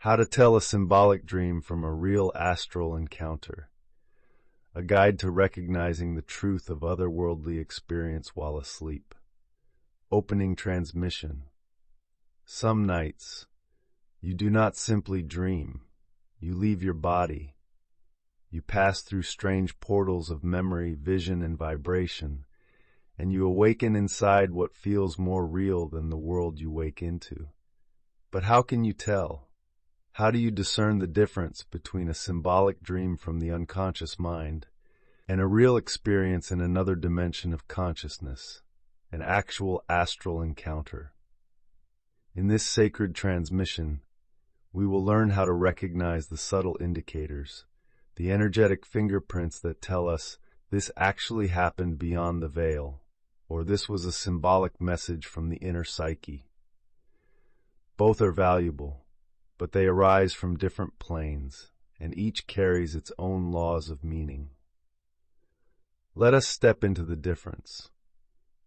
How to tell a symbolic dream from a real astral encounter. A guide to recognizing the truth of otherworldly experience while asleep. Opening transmission. Some nights, you do not simply dream. You leave your body. You pass through strange portals of memory, vision, and vibration, and you awaken inside what feels more real than the world you wake into. But how can you tell? How do you discern the difference between a symbolic dream from the unconscious mind and a real experience in another dimension of consciousness, an actual astral encounter? In this sacred transmission, we will learn how to recognize the subtle indicators, the energetic fingerprints that tell us this actually happened beyond the veil, or this was a symbolic message from the inner psyche. Both are valuable, but they arise from different planes, and each carries its own laws of meaning. Let us step into the difference.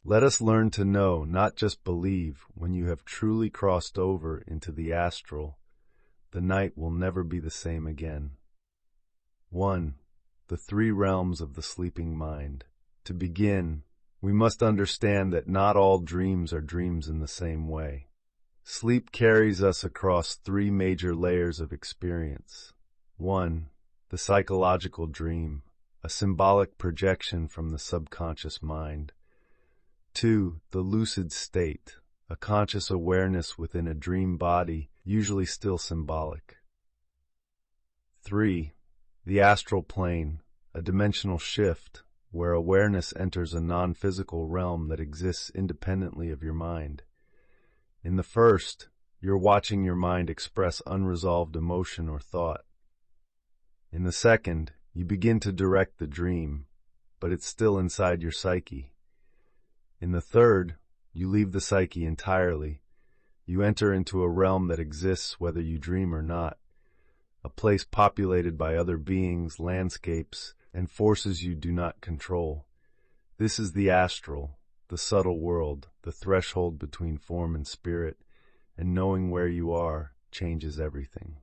Let us learn to know, not just believe. When you have truly crossed over into the astral, the night will never be the same again. 1. The three realms of the sleeping mind. To begin, we must understand that not all dreams are dreams in the same way. Sleep carries us across three major layers of experience. 1. The psychological dream, a symbolic projection from the subconscious mind. 2. The lucid state, a conscious awareness within a dream body, usually still symbolic. 3. The astral plane, a dimensional shift where awareness enters a non-physical realm that exists independently of your mind. In the first, you're watching your mind express unresolved emotion or thought. In the second, you begin to direct the dream, but it's still inside your psyche. In the third, you leave the psyche entirely. You enter into a realm that exists whether you dream or not, a place populated by other beings, landscapes, and forces you do not control. This is the astral, the subtle world, the threshold between form and spirit, and knowing where you are changes everything.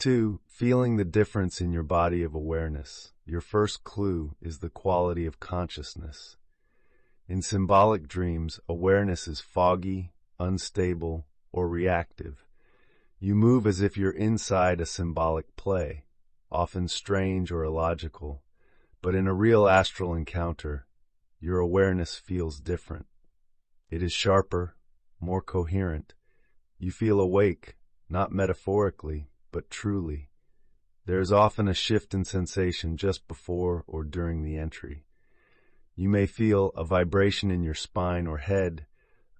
2. Feeling the difference in your body of awareness. Your first clue is the quality of consciousness. In symbolic dreams, awareness is foggy, unstable, or reactive. You move as if you're inside a symbolic play, often strange or illogical, but in a real astral encounter, your awareness feels different. It is sharper, more coherent. You feel awake, not metaphorically, but truly. There is often a shift in sensation just before or during the entry. You may feel a vibration in your spine or head,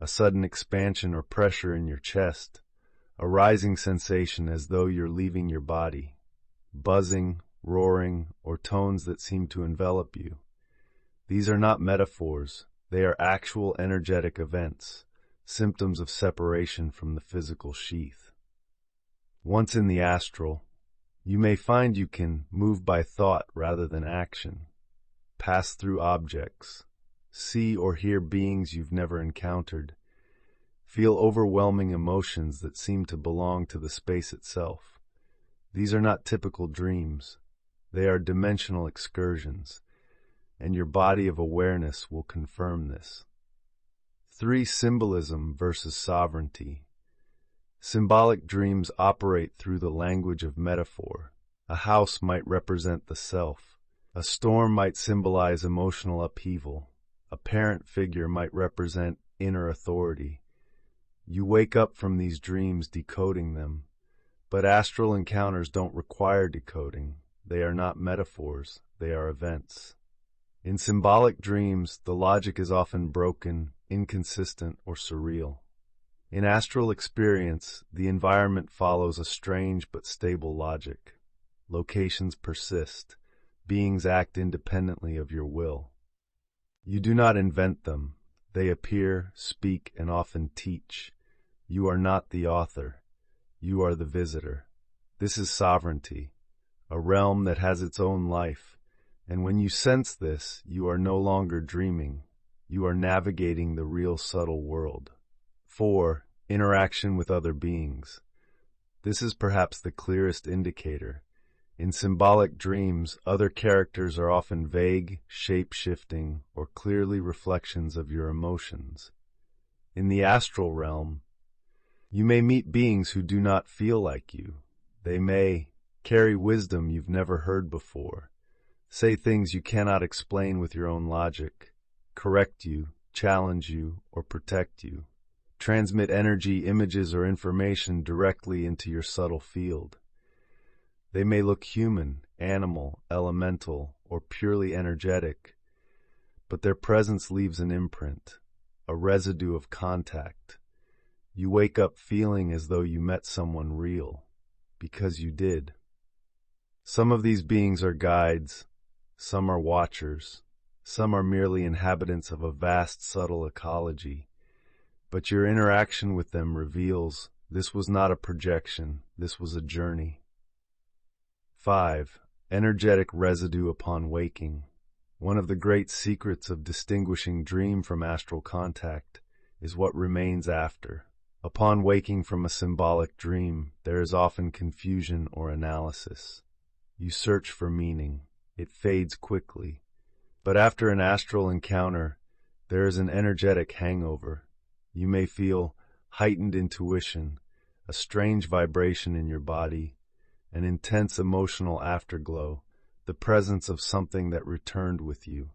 a sudden expansion or pressure in your chest, a rising sensation as though you're leaving your body, buzzing, roaring, or tones that seem to envelop you. These are not metaphors, they are actual energetic events, symptoms of separation from the physical sheath. Once in the astral, you may find you can move by thought rather than action, pass through objects, see or hear beings you've never encountered, feel overwhelming emotions that seem to belong to the space itself. These are not typical dreams, they are dimensional excursions, and your body of awareness will confirm this. 3. Symbolism versus sovereignty. Symbolic dreams operate through the language of metaphor. A house might represent the self. A storm might symbolize emotional upheaval. A parent figure might represent inner authority. You wake up from these dreams decoding them, but astral encounters don't require decoding. They are not metaphors, they are events. In symbolic dreams, the logic is often broken, inconsistent, or surreal. In astral experience, the environment follows a strange but stable logic. Locations persist. Beings act independently of your will. You do not invent them. They appear, speak, and often teach. You are not the author. You are the visitor. This is sovereignty, a realm that has its own life. And when you sense this, you are no longer dreaming. You are navigating the real subtle world. 4. Interaction with other beings. This is perhaps the clearest indicator. In symbolic dreams, other characters are often vague, shape-shifting, or clearly reflections of your emotions. In the astral realm, you may meet beings who do not feel like you. They may carry wisdom you've never heard before, say things you cannot explain with your own logic, correct you, challenge you, or protect you, transmit energy, images, or information directly into your subtle field. They may look human, animal, elemental, or purely energetic, but their presence leaves an imprint, a residue of contact. You wake up feeling as though you met someone real, because you did. Some of these beings are guides, some are watchers, some are merely inhabitants of a vast, subtle ecology, but your interaction with them reveals this was not a projection, this was a journey. 5. Energetic residue upon waking. One of the great secrets of distinguishing dream from astral contact is what remains after. Upon waking from a symbolic dream, there is often confusion or analysis. You search for meaning. It fades quickly. But after an astral encounter, there is an energetic hangover. You may feel heightened intuition, a strange vibration in your body, an intense emotional afterglow, the presence of something that returned with you.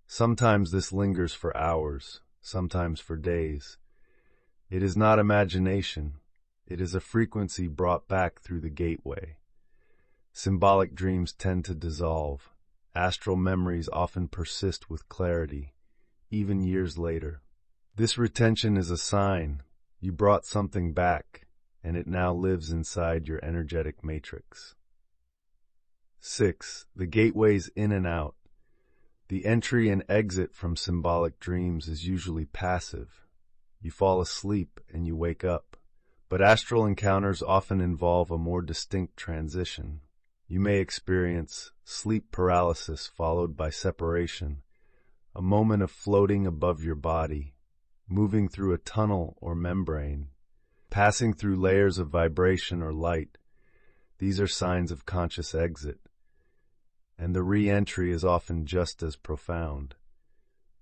Sometimes this lingers for hours, sometimes for days. It is not imagination. It is a frequency brought back through the gateway. Symbolic dreams tend to dissolve. Astral memories often persist with clarity, even years later. This retention is a sign you brought something back, and it now lives inside your energetic matrix. 6. The gateways in and out. The entry and exit from symbolic dreams is usually passive. You fall asleep and you wake up. But astral encounters often involve a more distinct transition. You may experience sleep paralysis followed by separation, a moment of floating above your body, moving through a tunnel or membrane, passing through layers of vibration or light. These are signs of conscious exit, and the re-entry is often just as profound.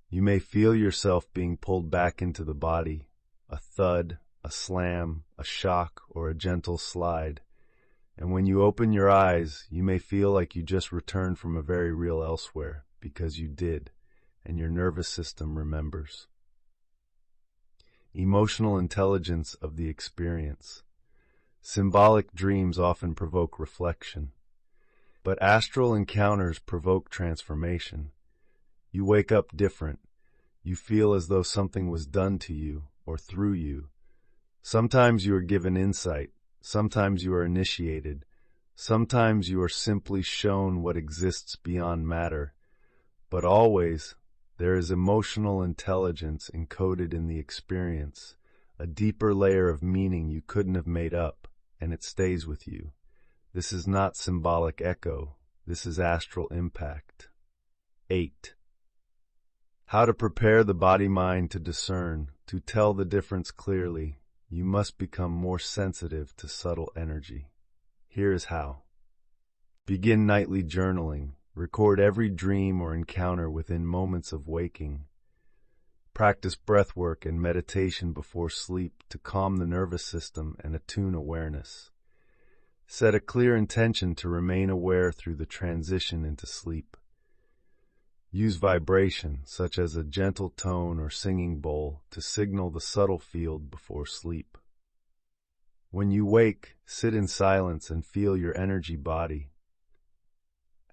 You may feel yourself being pulled back into the body, a thud, a slam, a shock, or a gentle slide. And when you open your eyes, you may feel like you just returned from a very real elsewhere, because you did, and your nervous system remembers. Emotional intelligence of the experience. Symbolic dreams often provoke reflection, but astral encounters provoke transformation. You wake up different. You feel as though something was done to you or through you. Sometimes you are given insight. Sometimes you are initiated. Sometimes you are simply shown what exists beyond matter. But always, there is emotional intelligence encoded in the experience, a deeper layer of meaning you couldn't have made up, and it stays with you. This is not symbolic echo. This is astral impact. 8. How to prepare the body-mind to discern, to tell the difference clearly. You must become more sensitive to subtle energy. Here is how. Begin nightly journaling. Record every dream or encounter within moments of waking. Practice breathwork and meditation before sleep to calm the nervous system and attune awareness. Set a clear intention to remain aware through the transition into sleep. Use vibration, such as a gentle tone or singing bowl, to signal the subtle field before sleep. When you wake, sit in silence and feel your energy body.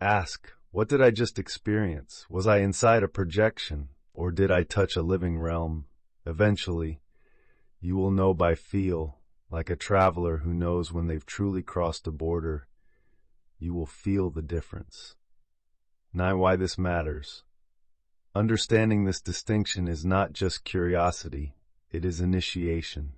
Ask, what did I just experience? Was I inside a projection, or did I touch a living realm? Eventually, you will know by feel, like a traveler who knows when they've truly crossed a border. You will feel the difference. Now, why this matters. Understanding this distinction is not just curiosity, it is initiation.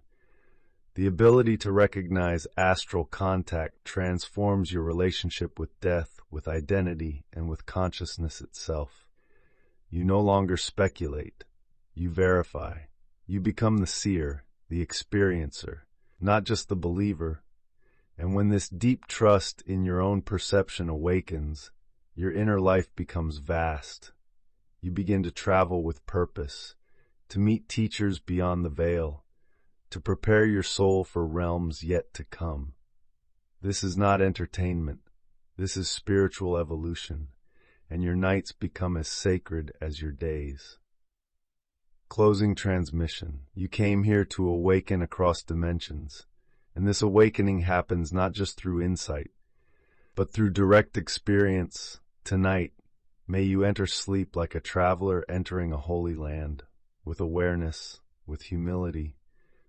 The ability to recognize astral contact transforms your relationship with death, with identity, and with consciousness itself. You no longer speculate, you verify. You become the seer, the experiencer, not just the believer. And when this deep trust in your own perception awakens, your inner life becomes vast. You begin to travel with purpose, to meet teachers beyond the veil, to prepare your soul for realms yet to come. This is not entertainment. This is spiritual evolution, and your nights become as sacred as your days. Closing transmission. You came here to awaken across dimensions, and this awakening happens not just through insight, but through direct experience. Tonight, may you enter sleep like a traveler entering a holy land, with awareness, with humility,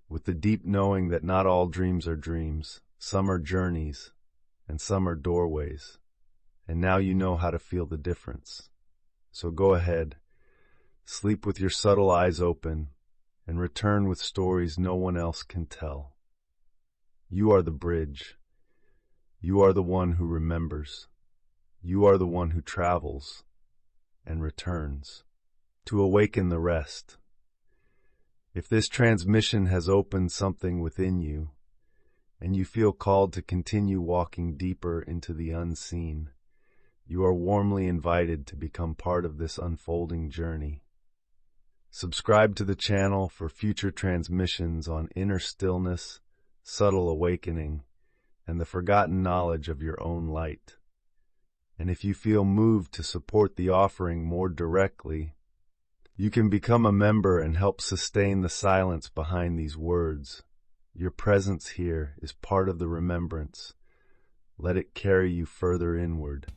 with the deep knowing that not all dreams are dreams, some are journeys, and some are doorways. And now you know how to feel the difference. So go ahead, sleep with your subtle eyes open, and return with stories no one else can tell. You are the bridge. You are the one who remembers. You are the one who travels and returns to awaken the rest. If this transmission has opened something within you, and you feel called to continue walking deeper into the unseen, you are warmly invited to become part of this unfolding journey. Subscribe to the channel for future transmissions on inner stillness, subtle awakening, and the forgotten knowledge of your own light. And if you feel moved to support the offering more directly, you can become a member and help sustain the silence behind these words. Your presence here is part of the remembrance. Let it carry you further inward.